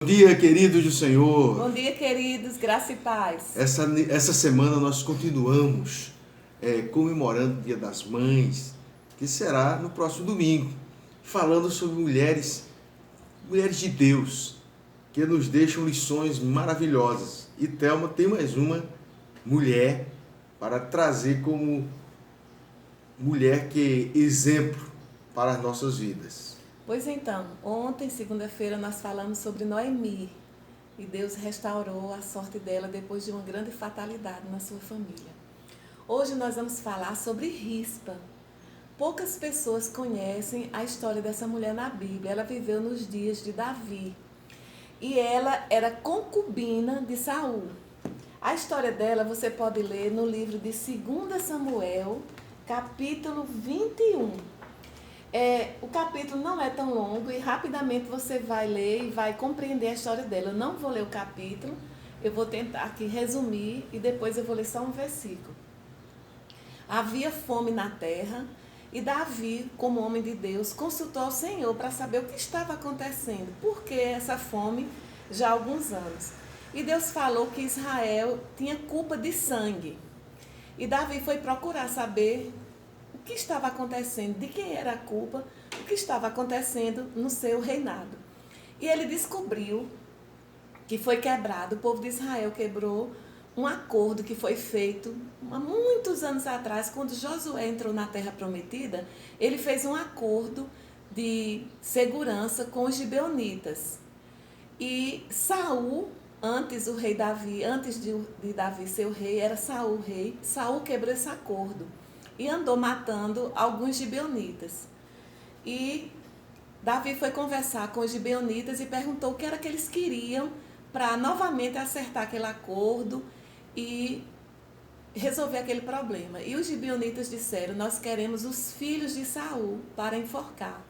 Bom dia, queridos do Senhor. Bom dia, queridos, graça e paz. Essa semana nós continuamos comemorando o Dia das Mães, que será no próximo domingo, falando sobre mulheres de Deus, que nos deixam lições maravilhosas. E Thelma tem mais uma mulher para trazer como mulher que exemplo para as nossas vidas. Pois então, ontem, segunda-feira, nós falamos sobre Noemi e Deus restaurou a sorte dela depois de uma grande fatalidade na sua família. Hoje nós vamos falar sobre Rispa. Poucas pessoas conhecem a história dessa mulher na Bíblia. Ela viveu nos dias de Davi e ela era concubina de Saul. A história dela você pode ler no livro de 2 Samuel, capítulo 21. O capítulo não é tão longo e rapidamente você vai ler e vai compreender a história dela. Eu não vou ler o capítulo, eu vou tentar aqui resumir e depois eu vou ler só um versículo. Havia fome na terra e Davi, como homem de Deus, consultou ao Senhor para saber o que estava acontecendo, por que essa fome já há alguns anos. E Deus falou que Israel tinha culpa de sangue. E Davi foi procurar saber o que estava acontecendo, de quem era a culpa, o que estava acontecendo no seu reinado. E ele descobriu que foi quebrado, o povo de Israel quebrou um acordo que foi feito há muitos anos atrás, quando Josué entrou na Terra Prometida, ele fez um acordo de segurança com os gibeonitas. E Saul, antes o rei Davi, antes de Davi ser o rei, era Saul o rei. Saul quebrou esse acordo e andou matando alguns gibeonitas. E Davi foi conversar com os gibeonitas e perguntou o que era que eles queriam para novamente acertar aquele acordo e resolver aquele problema. E os gibeonitas disseram: nós queremos os filhos de Saul para enforcar.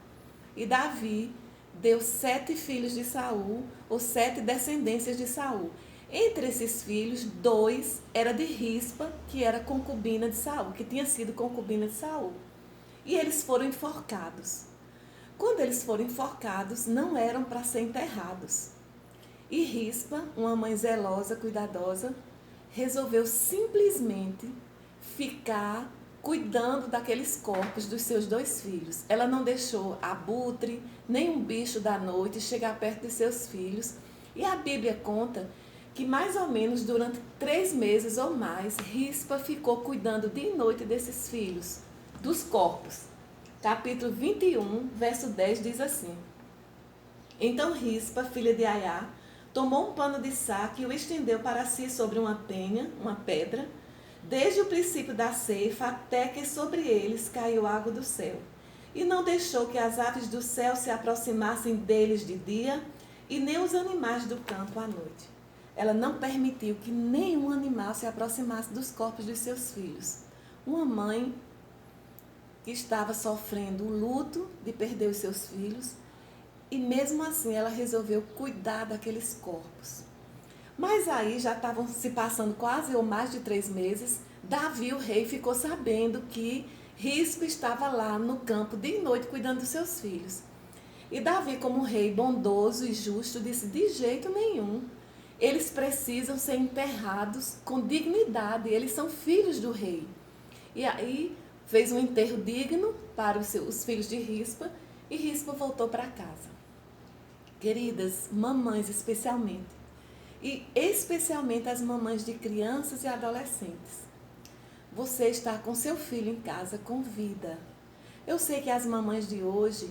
E Davi deu 7 filhos de Saul, ou 7 descendências de Saul. Entre esses filhos, 2 era de Rispa, que era concubina de Saul, que tinha sido concubina de Saul. E eles foram enforcados. Quando eles foram enforcados, não eram para ser enterrados. E Rispa, uma mãe zelosa, cuidadosa, resolveu simplesmente ficar cuidando daqueles corpos dos seus 2 filhos. Ela não deixou abutre, nem um bicho da noite chegar perto de seus filhos. E a Bíblia conta que mais ou menos durante 3 meses ou mais, Rispa ficou cuidando dia e noite desses filhos, dos corpos. Capítulo 21, verso 10 diz assim: então Rispa, filha de Aiá, tomou um pano de saco e o estendeu para si sobre uma penha, uma pedra, desde o princípio da ceifa até que sobre eles caiu água do céu. E não deixou que as aves do céu se aproximassem deles de dia, e nem os animais do campo à noite. Ela não permitiu que nenhum animal se aproximasse dos corpos dos seus filhos. Uma mãe que estava sofrendo o luto de perder os seus filhos, e mesmo assim ela resolveu cuidar daqueles corpos. Mas aí já estavam se passando quase ou mais de 3 meses. Davi, o rei, ficou sabendo que Rispa estava lá no campo de noite cuidando dos seus filhos. E Davi, como rei bondoso e justo, disse: de jeito nenhum. Eles precisam ser enterrados com dignidade. Eles são filhos do rei. E aí fez um enterro digno para os filhos de Rispa e Rispa voltou para casa. Queridas, mamães especialmente, e especialmente as mamães de crianças e adolescentes, você está com seu filho em casa com vida. Eu sei que as mamães de hoje,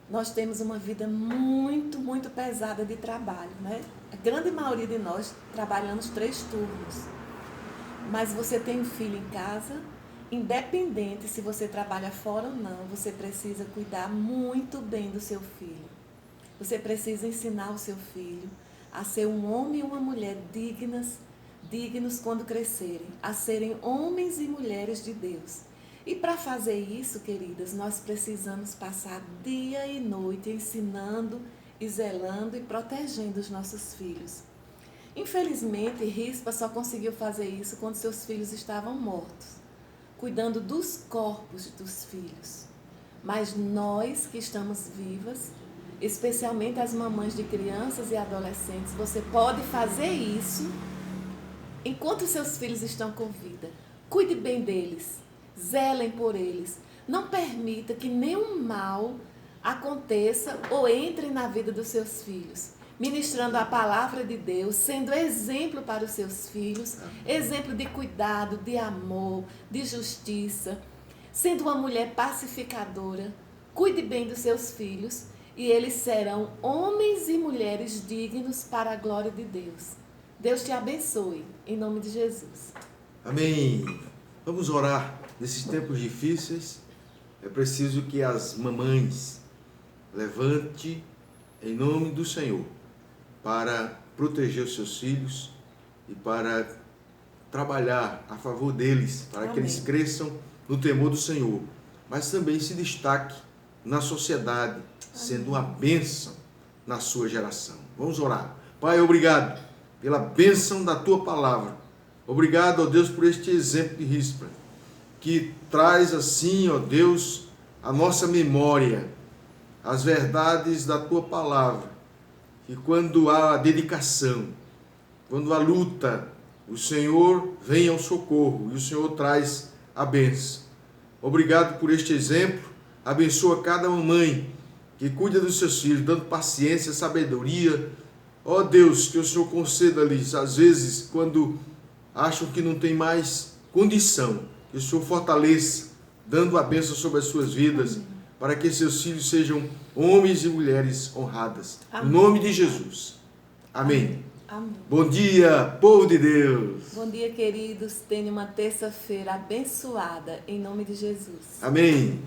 nós temos uma vida muito, muito pesada de trabalho, né? A grande maioria de nós trabalhamos 3 turnos. Mas você tem um filho em casa, independente se você trabalha fora ou não, você precisa cuidar muito bem do seu filho. Você precisa ensinar o seu filho a ser um homem e uma mulher dignos quando crescerem, a serem homens e mulheres de Deus. E para fazer isso, queridas, nós precisamos passar dia e noite ensinando e zelando e protegendo os nossos filhos. Infelizmente, Rispa só conseguiu fazer isso quando seus filhos estavam mortos, cuidando dos corpos dos filhos. Mas nós que estamos vivas, especialmente as mamães de crianças e adolescentes, você pode fazer isso enquanto seus filhos estão com vida. Cuide bem deles, zelem por eles. Não permita que nenhum mal aconteça ou entre na vida dos seus filhos. Ministrando a palavra de Deus, sendo exemplo para os seus filhos, exemplo de cuidado, de amor, de justiça, sendo uma mulher pacificadora. Cuide bem dos seus filhos e eles serão homens e mulheres dignos para a glória de Deus. Deus te abençoe, em nome de Jesus. Amém. Vamos orar. Nesses tempos difíceis, é preciso que as mamães levante em nome do Senhor para proteger os seus filhos e para trabalhar a favor deles, para que eles cresçam no temor do Senhor, mas também se destaque na sociedade, sendo uma bênção na sua geração. Vamos orar. Pai, obrigado pela bênção da Tua palavra. Obrigado, ó Deus, por este exemplo de Ríspera, que traz assim, ó Deus, a nossa memória, as verdades da Tua palavra, que quando há dedicação, quando há luta, o Senhor vem ao socorro e o Senhor traz a bênção. Obrigado por este exemplo. Abençoa cada mamãe que cuida dos seus filhos, dando paciência, sabedoria. Ó Deus, que o Senhor conceda-lhes, às vezes, quando acham que não tem mais condição, que o Senhor fortaleça, dando a bênção sobre as suas vidas, para que seus filhos sejam homens e mulheres honradas. Amém. Em nome de Jesus. Amém. Amém. Bom dia, povo de Deus. Bom dia, queridos. Tenha uma terça-feira abençoada, em nome de Jesus. Amém.